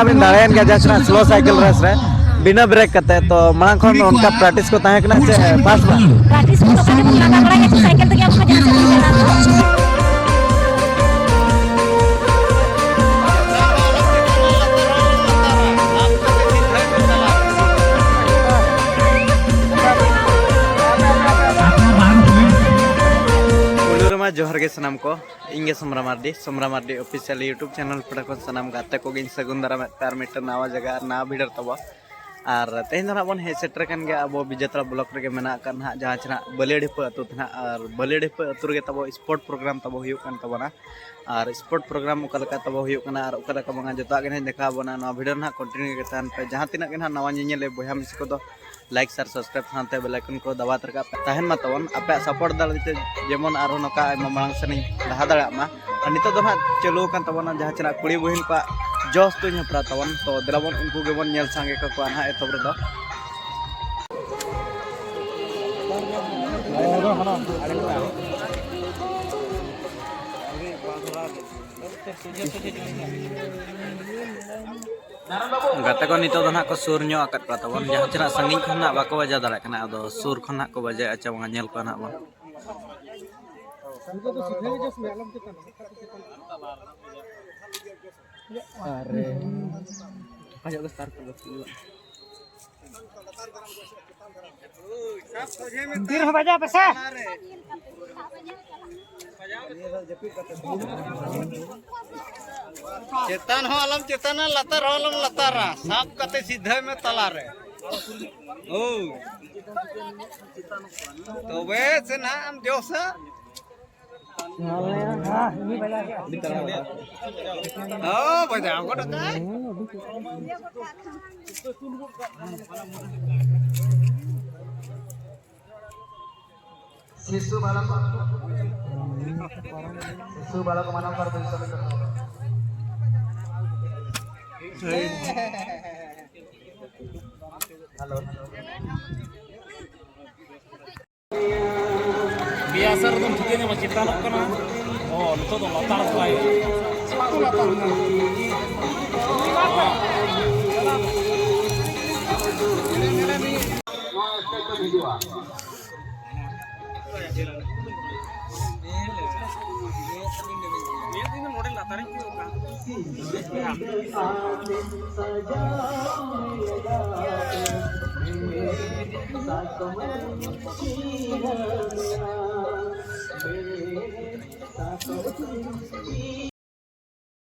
बिन दाड़ायन गया जहाँ slow cycle race रे बिना ब्रेक करते तो मांग खन उनका प्रैक्टिस को ताहे कना चे पास बा प्रैक्टिस को तो कने लगा बड़ा है साइकिल तक आपका जहां से जाना जोहर के सनाम को इंगे समरा मार्डी ऑफिशियल यूट्यूब चैनल पर को सनाम गाते को गिन सगुन दारा तार मिटर नवा जगह ना भिडर तबो और तेहन दरा बन हे सेटर कन गे अब विजेत्रा ब्लॉक रे मेना कन हा जहां छना बलेडिप अतु तना और बलेडिप अतु रे तबो स्पोर्ट प्रोग्राम तबो हुयु कन तबना और स्पोर्ट प्रोग्राम ओकलका तबो हुयु कना और ओकलका बंगा जता गे देखा बना नवा वीडियो ना कंटिन्यू के तान पे जहां तिना के ना नवा निले बोया मिस को दो लाइक शेयर सब्सक्राइब सानते बेल आइकन को दबा तरका तहन मा तवन आपे सपोर्ट दालते जेमन आरो नका मांग सनी लहा दाड़ा मा और नितो दो ना चलो कन तबना जहां छना कुड़ी बहिन का जोश तो हपरा तवन तो दिलाबन उनको गेबन नेल सांगे को ना एतब रे दो गाते को नितो दना को सुर ᱧᱚ आकत पा तबन जहां छना संगिन खना बाको बजा दाड़ा कना अदो सुर खना को बजे अच्छा बंगा नेल को ना बन अरे आयो के स्टार्ट कर दो तीर हो बजा पैसा चेतन हो अलम चेतन लतर हो अलम लतारा साफ कते सीधे में तला रे ओ तो वे से ना हम जोसा हां बजा को डका शिशु बालक मानव कर hello biasa dong kita macam tanah kena oh itu dong latar sekali satu latar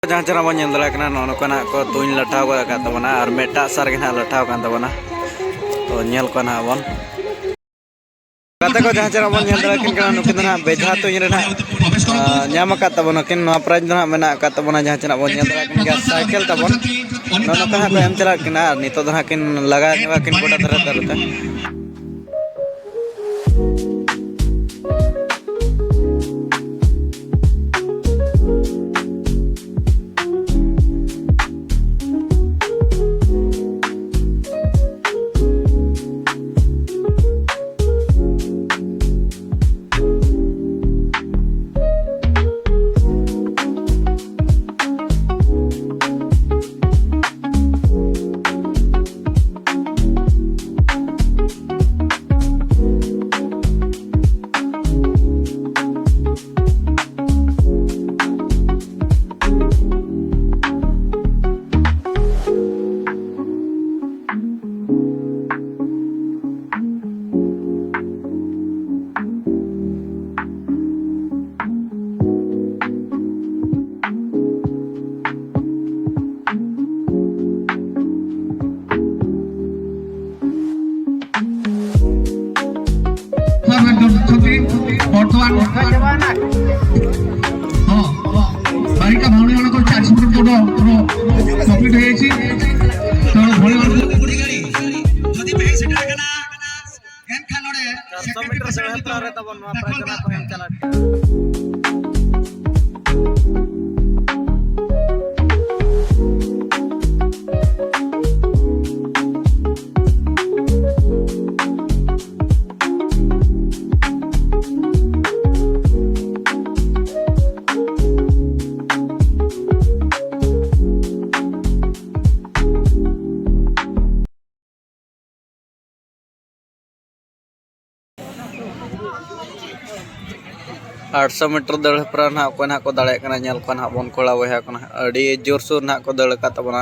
जहां चरा बन नेल कना नोनकना को तुइन लठाव का तबना और मेटा सर के ना लठाव का तबना तो नेल को ना बन गाते को जहां चरा बन नेल किन कना नुकिन ना बेजा तो इन ना ᱧᱟᱢ ᱟᱠᱟᱫ ᱛᱟᱵᱚᱱᱟ ᱠᱤᱱ ᱱᱚᱣᱟ ᱯᱨᱟइᱡ ᱫᱚ ᱦᱟᱸᱜ ᱢᱮᱱᱟᱜ ᱟᱠᱟᱫ ᱛᱟᱵᱚᱱᱟ ᱡᱟᱦᱟᱸ ᱪᱮᱱᱟᱜ ᱵᱚᱱ ᱧᱮᱞ ᱫᱟᱲᱮᱭᱟᱜ ᱠᱟᱱ ᱜᱮᱭᱟ ᱥᱟᱭᱠᱮᱞ ᱛᱟᱵᱚᱱ ᱱᱚᱝᱠᱟ ᱦᱟᱸᱜ ᱠᱚ ᱮᱢ ᱪᱟᱞᱟᱜ ᱠᱟᱱᱟ ᱟᱨ ᱱᱤᱛᱚᱜ ᱫᱚ ᱦᱟᱸᱜ ᱠᱤᱱ ᱞᱟᱜᱟᱣ ᱧᱚᱜᱟ ᱠᱤᱱ ᱜᱚᱰᱟ ᱫᱷᱟᱨᱮ ᱫᱷᱟᱨᱮᱛᱮ बारिका भावने वाला को 40 मिनट तो कंप्लीट है छी तो भोले वाला बुढ़ी गाड़ी जदी पे सेटर कना एन खानोडे 400 मीटर से हत्रा रे तबन वा प्राइजना को एम चला 800 मीटर दड़ हेपरा ना को ना को दाड़े कना नेल को ना बन कोड़ा बहा को ना अड़ी जोर सुर ना को दड़ का तबना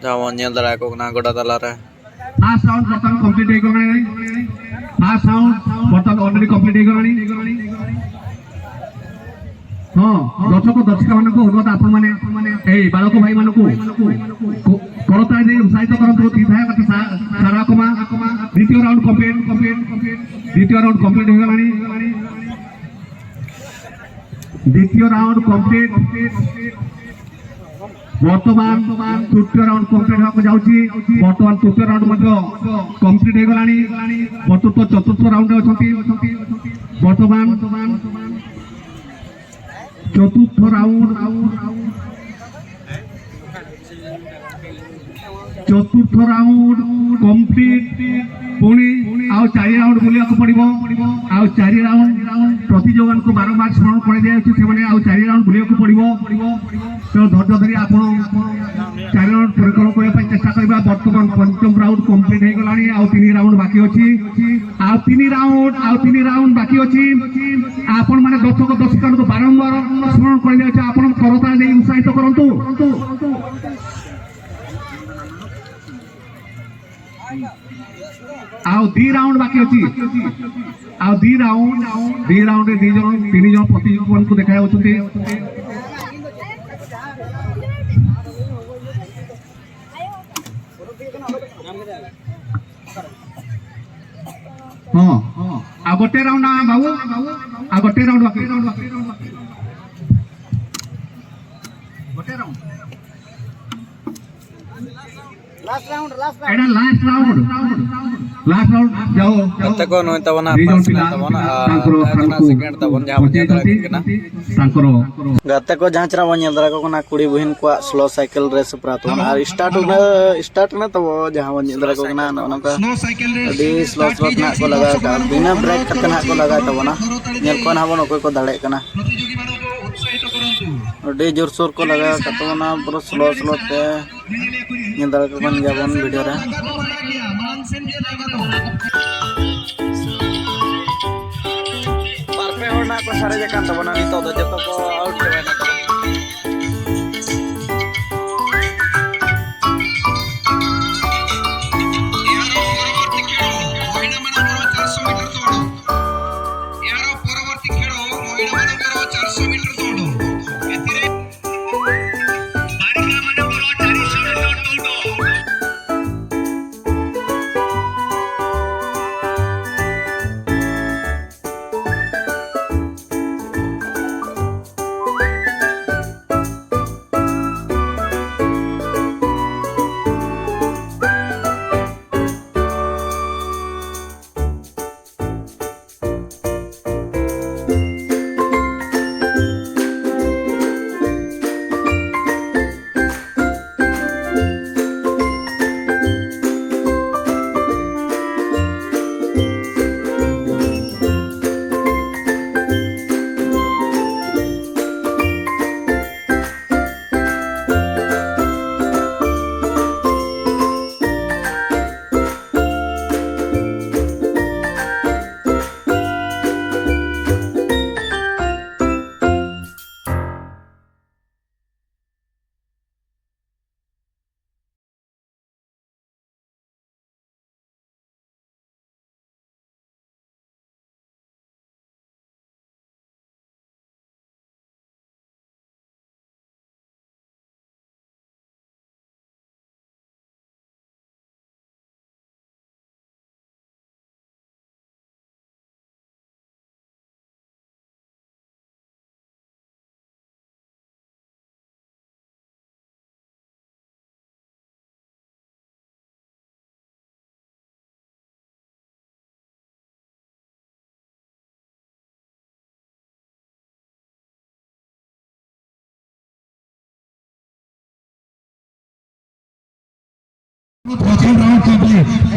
जहां नेल दड़ा को ना गोडा तला रे फर्स्ट राउंड बर्तन कंप्लीट हे गलानी फर्स्ट राउंड बर्तन ऑलरेडी कंप्लीट हे गलानी हां दर्शक दर्शक मान को अनुरोध आपण माने ए बालक भाई मान को करता दे उत्साहित करंतु तीधा कत सारा कमा द्वितीय राउंड कंप्लीट द्वितीय राउंड कंप्लीट हे गलानी द्वितीय राउंड कंप्लीट वर्तमान तृतीय राउंड कंप्लीट होको जाउची वर्तमान तृतीय राउंड मध्य कंप्लीट हे गलानी वर्तमान चतुर्थ राउंड अछंती वर्तमान चतुर्थ राउंड कंप्लीट पुणी आउ 4 राउंड बुलिया को पड़िबो आउ 4 राउंड प्रतियोगन को बारंबार स्मरण कर दिया से माने आउ 4 राउंड बुलिया को पड़िबो तो धैर्य धरि आपण 4 राउंड परिक्रम करबा पय चेष्टा करबा वर्तमान पंचम राउंड कंप्लीट हे गलानी आउ 3 राउंड बाकी अछि आउ 3 राउंड बाकी अछि आपण माने दर्शक दर्शकन को बारंबार स्मरण कर दिया से आपण करता दे उत्साहित करंतु आउ 2 राउंड बाकी अछि आउ 2 राउंड रे 2 जन 3 जन प्रतियोगी को देखाय होछथि हां आ गोटे राउंड आ बाबू आ गोटे राउंड बाकी गोटे राउंड लास्ट राउंड जाओ कते को नय तबना पास ना तबना आ सेकंड तबन जहां बन दरा केना तांकरो गाते को जांचरा बन दरा को ना कुड़ी बहिन को स्लो साइकिल रेस प्रातो और स्टार्ट ना तब जहां बन दरा को ना नका अभी स्लो ना को लगा का बिना ब्रेक कते ना को लगा तबना नेल को ना बन कोई को दाड़े कना अभी जोर सोर को लगा कतबना पूरा स्लो ते नेल को बन जाबन वीडियो रे पारपे होना को सारे जगह तबना नि तो जतो को आउट के ना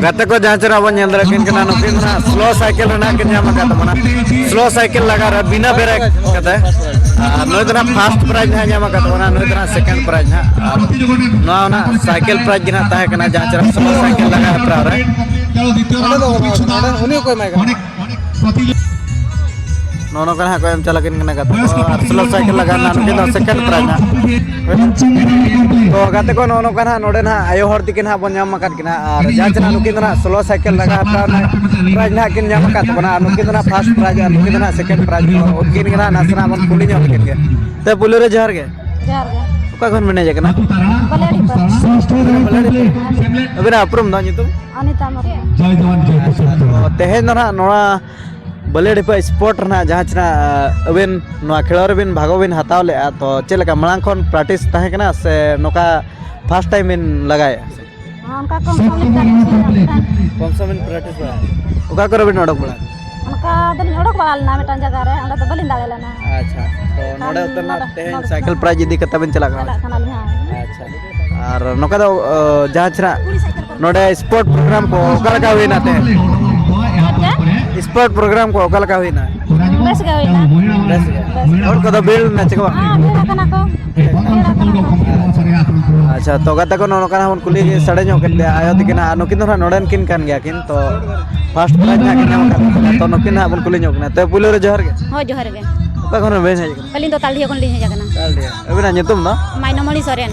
गाते को जांचरा बन नेलरा किन कना नकिन ना स्लो साइकिल रना किन जाम का तमना स्लो साइकिल लगा रे बिना ब्रेक कते नय तना फर्स्ट प्राइज ना जाम का तमना नय तना सेकंड प्राइज ना ना साइकिल प्राइज ना ताहे कना जांचरा स्लो साइकिल लगा प्रा रे उनी कोई mic nono kan hak em calakin kena kata selo cycle laga na nukin do second prize na to kate ko nono kan ha node na ayo hor tikin ha bon nyam makat kina ar jachna nukin na selo cycle laga ta na prize na kin nyam makat bana nukin na first prize ar nukin na second prize ukin kina nasna bon puli nyam kin ge te puli re jahar ge oka kon mene je kana abina aprum da nyitum Anita Marga. जय जवान जय किसान तेहेन ना नोड़ा बलेडी पे sport ना जहाँ चना अबिन नोआ खेलर बिन भागो बिन हताव ले तो चले का मलांग खन प्रैक्टिस ताहे कना से नोका फर्स्ट टाइम बिन लगाए उनका कम बिन प्रैक्टिस बा ओका करो बिन नोडक बड़ा उनका दिन ओडक वाला ना मेटन जगह रे अंडा तो बलिन दाले लेना अच्छा तो नोडे उतर ना तेहेन साइकिल प्राइज इदी कता बिन चला का खाना लिया अच्छा और नोका दो जहाँ चना नोडे स्पोर्ट प्रोग्राम को ओका लगा हुई ना ते स्पोर्ट प्रोग्राम को ओका लगा हुई ना बस गए ना और कदो बिल ना चको हां मेरा कना को अच्छा तो गता को नोनो kana hun kuli sade nyok kete ayo tikina nukin na noden kin kan gya kin to first prize na kin kan to nukin na bun kuli nyok na to pulo re johar ge हो जोहर गे ka kono ben hai Balen तो ताली कोन लिया जाना kal dia abina nyetum no माइनमली Soren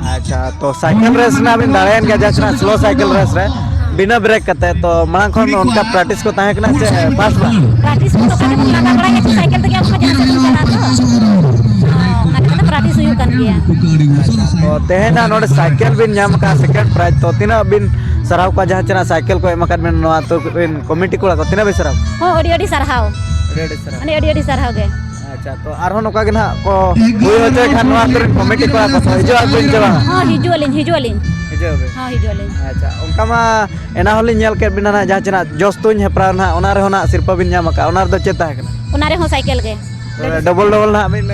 अच्छा तो cycle race ना बिन दाड़ेन गया जचना slow cycle race रे बिना ब्रेक करते तो मांग खन उनका प्रैक्टिस को ताहे कना से फास्ट बा प्रैक्टिस को तो कने लगा बड़ा के साइकिल तो क्या आपको जहां से चला तो ना प्रैक्टिस हुई कर गया तो तेहेना नोडे साइकिल बिन नाम का सेकंड प्राइज तो तिना बिन सराव का जहां चना साइकिल को एमकन बिन नो तो बिन कमिटी को तिना बे सराव हो ओडी ओडी सरहाव रेडी सराव अने ओडी ओडी सरहाव गे अच्छा तो आरो नोका गिना को हुई होते खान नो आतुर कमिटी को को हिजो आबिन चला हां हिजुअलिन हिजो बे हां हिजुअलिन अच्छा उनका मा एना होली नेल के बिना ना जहां चना जोस्तुन हेप्रा ना ओना रे होना सिरपा बिन नाम का ओना दो चेता है उनारे हो साइकिल गे डबल डबल ना बिन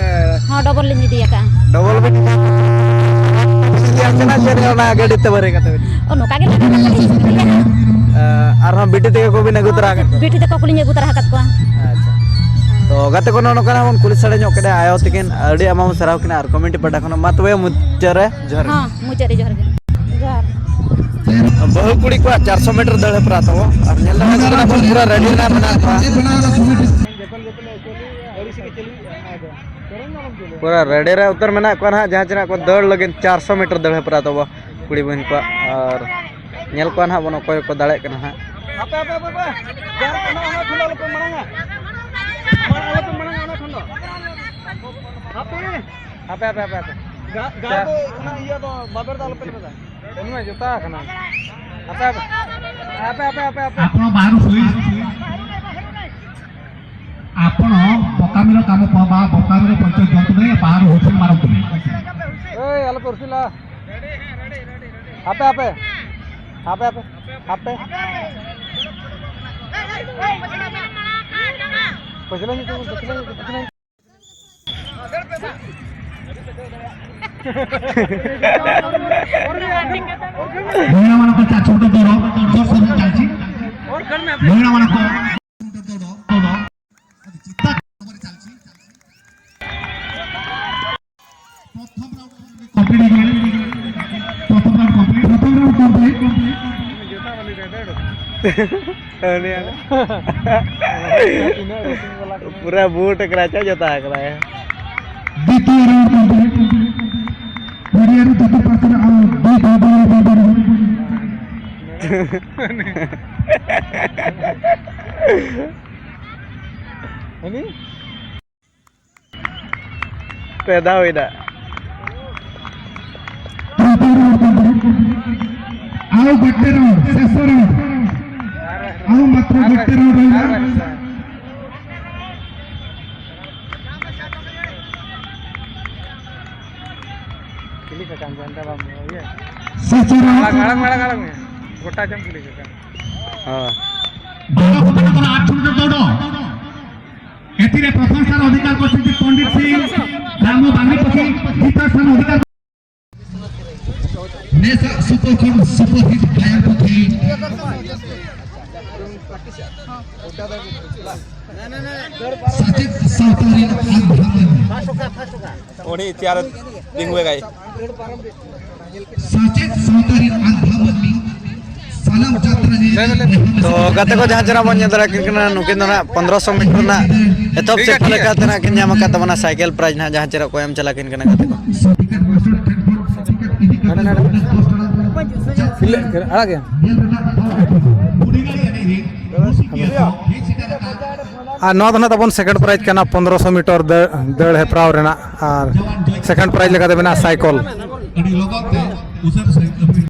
हां डबल लिन दिया का डबल बिन चना चेरे ओना गाड़ी ते बरे कते ओ नोका गे लगा आर हम बिटी ते को बिन गुतरा का बेटी तक कुलिन गुतरा हकत को अच्छा तो गते को नोनो kana हम पुलिस सड़े ñok kede ayo tikin adi amam saraw kina ar community pada kono matwe mucere johar हां मुचरी जोहर गे जोहर बहु कुड़ी को 400 मीटर दड़े पर आता हो और नेल ना पूरा रेडी ना बना पूरा रेडी रे उतर में ना को ना जहां जना को दौड़ लगिन 400 मीटर दड़े पर आता हो कुड़ी बहन को और नेल को ना बनो कोई को दड़े कना हां आपे आपे आपे जार कना ओना खंडो को मणांगा माला को मणांगा ओना खंडो आपे आपे आपे आपे गा तो कना इया तो बाबर दाल पे बजा एनमे जोता कना आपे आपे आपे आपे आपे आपण बाहर सोई आपण पकामीर काम पबा पकामीर पंचायत जंतु नहीं बाहर होछन मारत नहीं ए आलो परसिला आपे आपे आपे आपे आपे पछला नहीं तो पछला महिला मानक छोट दौड़ जोर से चलची महिला मानक पूरा बूट कराचा जोता करा है द्वितीय राउंड कंप्लीट वीडियो रे तो पात्र आ ini पैदा हुई दा आओ गट्टे राउंड शेष राउंड आओ मात्र गट्टे राउंड रहिला किली का काम जानता बा ये शेष राउंड गाड़क गोटा जम किली का हां बाबा को 8 मीटर दौड़ एथिरे प्रथम स्थान अधिकार करछथि पंडित सिंह रामू बांगीपति द्वितीय स्थान अधिकार नेसा सुपर हिट गायक थे सचित सावतारी ओडी चार दिन हुए गए सचित सावतारी आंधामनी सलाम यात्रा तो गते को जहां जरा बन जरा किना नुकिन ना 1500 मीटर ना एतब से पहले कहते ना किन जामा का बना साइकिल प्राइज ना जहां चेरा कोयम चला किन कना कहते आ गया नौ दना तबन सेकंड प्राइज करना 1500 मीटर दौड़ है प्राव रेना और सेकंड प्राइज लगा देना साइकिल